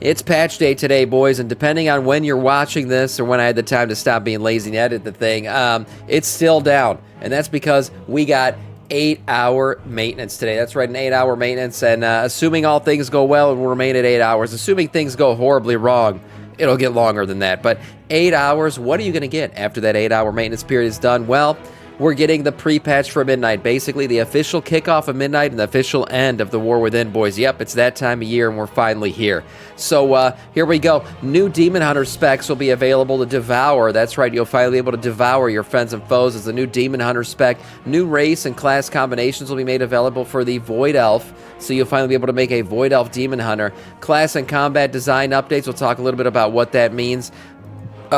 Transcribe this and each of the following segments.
It's patch day today, boys, and depending on when you're watching this or when I had the time to stop being lazy and edit the thing, it's still down. And that's because we got 8-hour maintenance today. That's right, an 8-hour maintenance, and assuming all things go well, it will remain at 8 hours. Assuming things go horribly wrong, it'll get longer than that. But 8 hours, what are you going to get after that 8-hour maintenance period is done? Well, we're getting the pre-patch for Midnight, basically the official kickoff of Midnight and the official end of the War Within, boys. Yep, it's that time of year, and we're finally here. So here we go. New Demon Hunter specs will be available to devour. That's right, you'll finally be able to devour your friends and foes as the new Demon Hunter spec. New race and class combinations will be made available for the Void Elf, so you'll finally be able to make a Void Elf Demon Hunter. Class and combat design updates, we'll talk a little bit about what that means.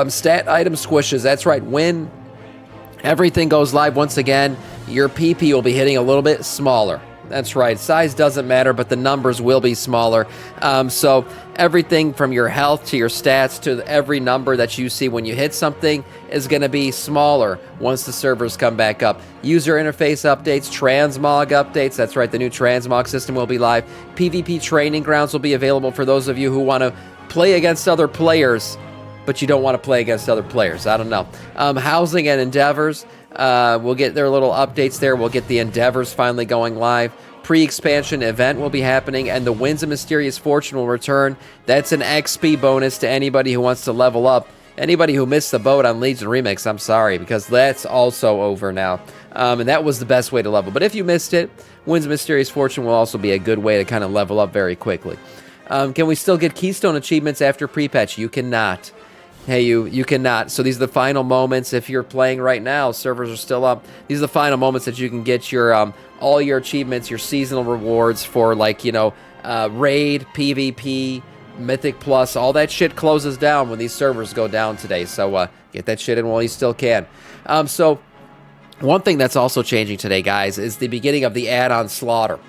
Stat item squishes, that's right, when everything goes live once again, your PP will be hitting a little bit smaller. That's right, size doesn't matter, but the numbers will be smaller. So everything from your health to your stats to every number that you see when you hit something is going to be smaller once the servers come back up. User interface updates, transmog updates, that's right, the new transmog system will be live. PvP training grounds will be available for those of you who want to play against other players, but you don't want to play against other players. I don't know. Housing and Endeavors, we'll get their little updates there. We'll get the Endeavors finally going live. Pre-expansion event will be happening, and the Winds of Mysterious Fortune will return. That's an XP bonus to anybody who wants to level up. Anybody who missed the boat on Legion Remix, I'm sorry, because that's also over now. And that was the best way to level. But if you missed it, Winds of Mysterious Fortune will also be a good way to kind of level up very quickly. Can we still get Keystone achievements after pre-patch? You cannot. Hey, you cannot. So these are the final moments. If you're playing right now, servers are still up. These are the final moments that you can get your all your achievements, your seasonal rewards for, like, you know, Raid, PvP, Mythic Plus. All that shit closes down when these servers go down today. So get that shit in while you still can. So one thing that's also changing today, guys, is the beginning of the add-on slaughter.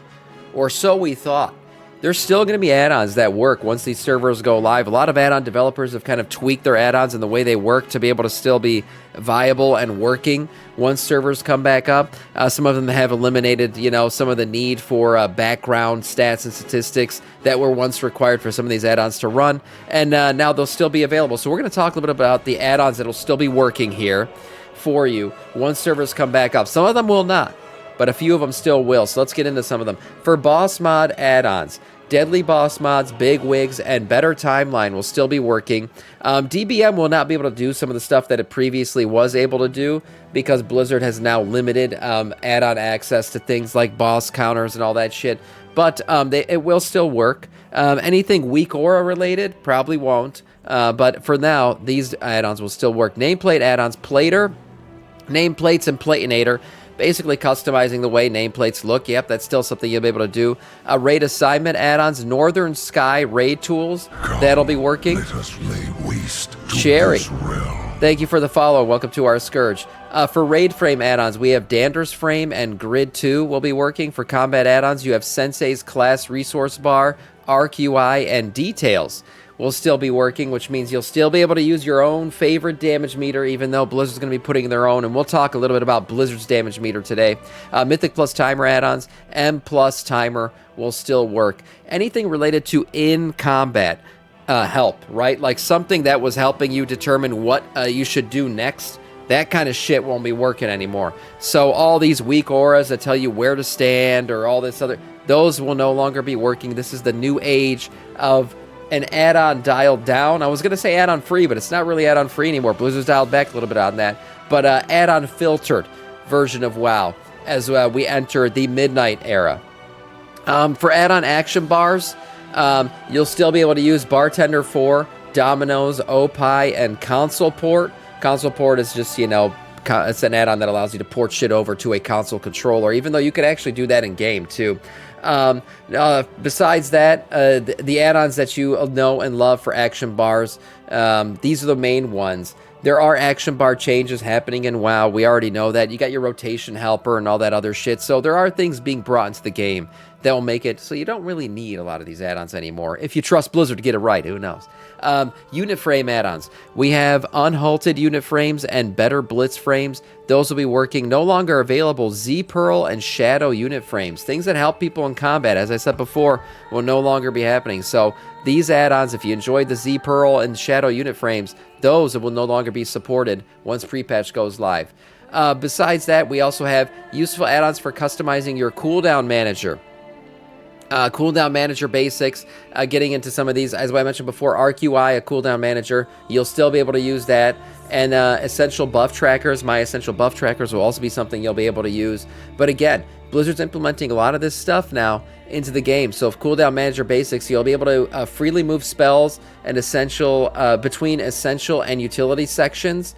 Or so we thought. There's still going to be add-ons that work once these servers go live. A lot of add-on developers have kind of tweaked their add-ons and the way they work to be able to still be viable and working once servers come back up. Some of them have eliminated, you know, some of the need for background stats and statistics that were once required for some of these add-ons to run, and now they'll still be available. So we're going to talk a little bit about the add-ons that will still be working here for you once servers come back up. Some of them will not, but a few of them still will. So let's get into some of them. For boss mod add-ons, Deadly Boss Mods, Big Wigs, and Better Timeline will still be working. DBM will not be able to do some of the stuff that it previously was able to do because Blizzard has now limited add-on access to things like boss counters and all that shit. But it will still work. Anything weak aura related probably won't. But for now, these add-ons will still work. Nameplate add-ons, Plater, Nameplates, and Platinator. Basically customizing the way nameplates look. Yep, that's still something you'll be able to do. Raid assignment add-ons, Northern Sky raid tools. That'll be working. Let us lay waste to Cherry, this realm. thank you for the follow. Welcome to our Scourge. For raid frame add-ons, we have Dander's Frame and Grid 2 will be working. For combat add-ons, you have Sensei's Class Resource Bar, Arc UI, and Details will still be working, which means you'll still be able to use your own favorite damage meter, even though Blizzard's going to be putting their own, and we'll talk a little bit about Blizzard's damage meter today. Mythic Plus Timer add-ons, M Plus Timer will still work. Anything related to in-combat help, right? Like something that was helping you determine what you should do next, that kind of shit won't be working anymore. So all these weak auras that tell you where to stand or all this other, those will no longer be working. This is the new age of an add-on dialed down. I was going to say add-on free, but it's not really add-on free anymore. Blizzard's dialed back a little bit on that. But add-on filtered version of WoW as we enter the Midnight era. For add-on action bars, you'll still be able to use Bartender 4, Dominoes, Opie, and Console Port. Console Port is just, you know, it's an add-on that allows you to port shit over to a console controller, even though you could actually do that in game too. Besides that, the add-ons that you know and love for action bars, these are the main ones. There are action bar changes happening in WoW. We already know that. You got your rotation helper and all that other shit. So there are things being brought into the game that will make it so you don't really need a lot of these add-ons anymore. If you trust Blizzard to get it right, who knows? Unit frame add-ons. We have unhalted unit frames and better blitz frames. Those will be working. No longer available Z-Pearl and Shadow unit frames. Things that help people in combat, as I said before, will no longer be happening. So these add-ons, if you enjoyed the Z-Pearl and Shadow unit frames, those will no longer be supported once Prepatch goes live. Besides that, we also have useful add-ons for customizing your cooldown manager. Cooldown manager basics, getting into some of these, as I mentioned before, RQI, a cooldown manager, you'll still be able to use that. And essential buff trackers, my essential buff trackers will also be something you'll be able to use. But again, Blizzard's implementing a lot of this stuff now into the game. So if cooldown manager basics, you'll be able to freely move spells and essential between essential and utility sections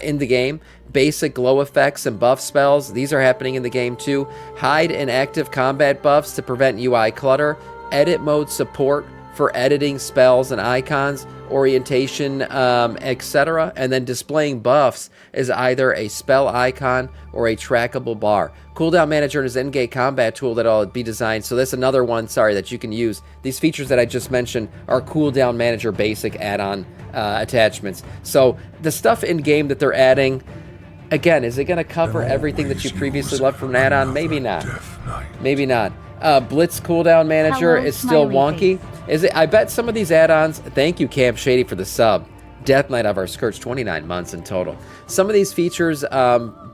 in the game. Basic glow effects and buff spells, these are happening in the game too. Hide and active combat buffs to prevent UI clutter. Edit mode support for editing spells and icons, orientation, etc. And then displaying buffs is either a spell icon or a trackable bar. Cooldown Manager is an in-game combat tool that'll be designed. So that's another one, that you can use. These features that I just mentioned are Cooldown Manager basic add-on attachments. So the stuff in-game that they're adding, again, is it going to cover everything that you previously loved from an add-on? Maybe not. Maybe not. Blitz Cooldown Manager is still wonky. Is it? I bet some of these add-ons, thank you Camp Shady for the sub. Death Knight of our Scourge, 29 months in total. Some of these features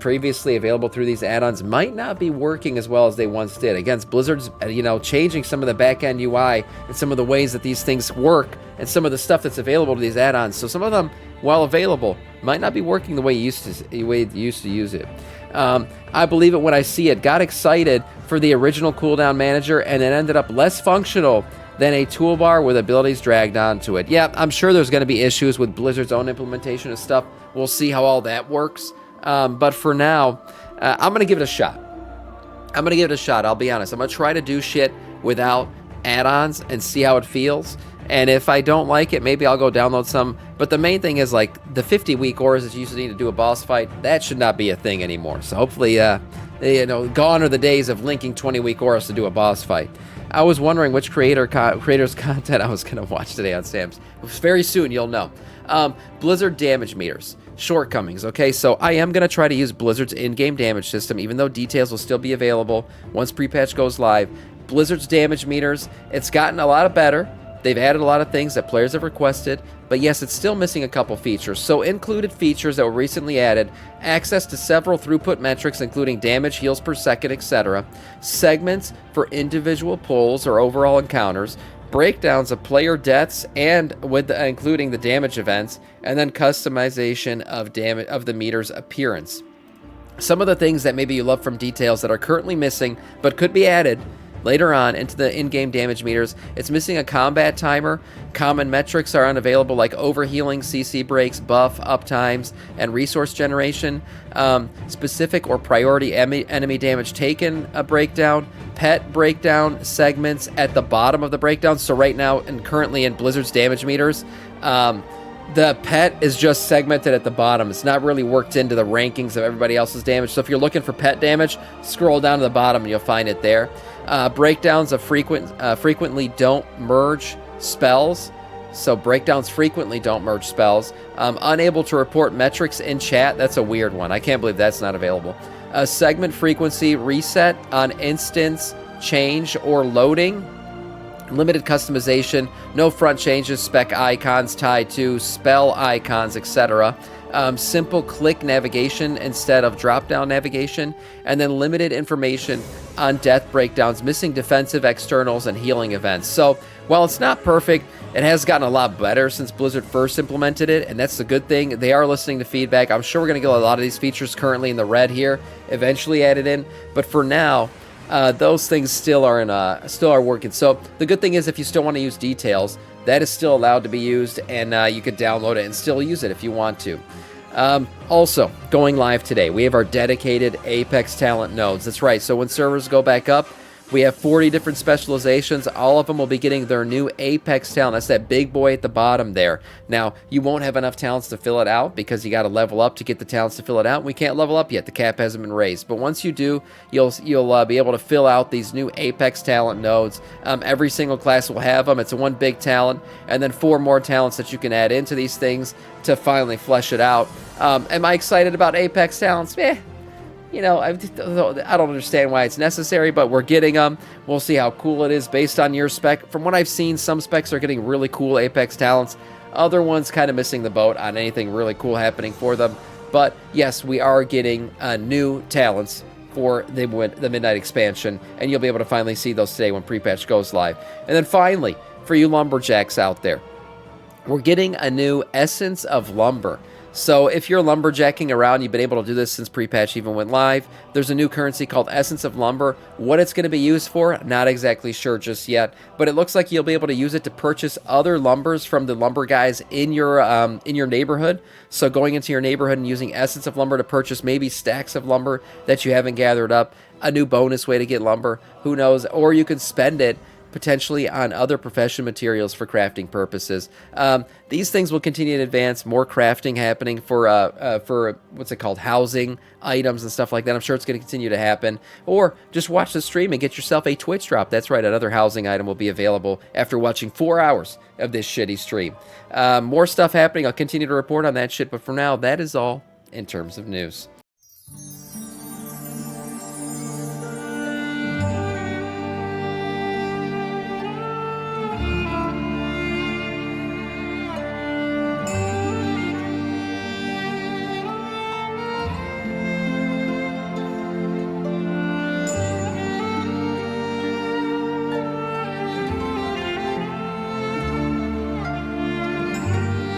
previously available through these add-ons might not be working as well as they once did. Again, Blizzard's changing some of the back-end UI and some of the ways that these things work and some of the stuff that's available to these add-ons. So some of them, while available, might not be working the way you used to use it. I believe it when I see it. Got excited for the original cooldown manager, and it ended up less functional than a toolbar with abilities dragged onto it. Yeah, I'm sure there's going to be issues with Blizzard's own implementation of stuff. We'll see how all that works. But for now, I'm going to give it a shot. I'll be honest. I'm going to try to do shit without add-ons and see how it feels. And if I don't like it, maybe I'll go download some. But the main thing is, like, the 50 weak auras that you used to need to do a boss fight, that should not be a thing anymore. So hopefully, gone are the days of linking 20 weak auras to do a boss fight. I was wondering which creator's content I was going to watch today on Sam's. Very soon, you'll know. Blizzard damage meters. Shortcomings, okay? So I am going to try to use Blizzard's in-game damage system, even though details will still be available once Prepatch goes live. Blizzard's damage meters, it's gotten a lot better. They've added a lot of things that players have requested, but yes, it's still missing a couple features. So included features that were recently added, access to several throughput metrics, including damage, heals per second, etc., segments for individual pulls or overall encounters, breakdowns of player deaths and including the damage events, and then customization of the meter's appearance. Some of the things that maybe you love from details that are currently missing but could be added later on into the in-game damage meters, it's missing a combat timer. Common metrics are unavailable, like overhealing, CC breaks, buff, uptimes, and resource generation. Specific or priority enemy damage taken breakdown. Pet breakdown segments at the bottom of the breakdown. So right now and currently in Blizzard's damage meters, the pet is just segmented at the bottom. It's not really worked into the rankings of everybody else's damage. So if you're looking for pet damage, scroll down to the bottom and you'll find it there. Breakdowns of frequently don't merge spells. So breakdowns frequently don't merge spells. Unable to report metrics in chat. That's a weird one. I can't believe that's not available. Segment frequency reset on instance change or loading. Limited customization. No front changes. Spec icons tied to spell icons, etc. Simple click navigation instead of drop-down navigation, and then limited information on death breakdowns, missing defensive externals, and healing events. So while it's not perfect, it has gotten a lot better since Blizzard first implemented it, and that's the good thing. They are listening to feedback. I'm sure we're going to get a lot of these features currently in the red here, eventually added in, but for now, those things still are working. So the good thing is, if you still want to use details, that is still allowed to be used, and you could download it and still use it if you want to. Also, going live today, we have our dedicated Apex talent nodes. That's right. So when servers go back up, We have 40 different specializations. All of them will be getting their new Apex talent. That's that big boy at the bottom there. Now, you won't have enough talents to fill it out because you got to level up to get the talents to fill it out. We can't level up yet. The cap hasn't been raised. But once you do, you'll be able to fill out these new Apex talent nodes. Every single class will have them. It's a one big talent, and then 4 more talents that you can add into these things to finally flesh it out. Am I excited about Apex talents? You know, I don't understand why it's necessary, but we're getting them. We'll see how cool it is based on your spec. From what I've seen, some specs are getting really cool Apex talents. Other ones kind of missing the boat on anything really cool happening for them. But yes, we are getting new talents for the Midnight expansion, and you'll be able to finally see those today when Prepatch goes live. And then finally, for you lumberjacks out there, we're getting a new Essence of Lumber. So if you're lumberjacking around, you've been able to do this since Prepatch even went live. There's a new currency called Essence of Lumber. What it's going to be used for, not exactly sure just yet, but it looks like you'll be able to use it to purchase other lumbers from the lumber guys in your neighborhood. So going into your neighborhood and using Essence of Lumber to purchase maybe stacks of lumber that you haven't gathered up, a new bonus way to get lumber, who knows, or you can spend it potentially on other profession materials for crafting purposes. These things will continue to advance, more crafting happening for what's it called, housing items and stuff like that. I'm sure it's going to continue to happen. Or just watch the stream and get yourself a Twitch drop. That's right, another housing item will be available after watching 4 hours of this shitty stream. More stuff happening. I'll continue to report on that shit, but for now, that is all in terms of news.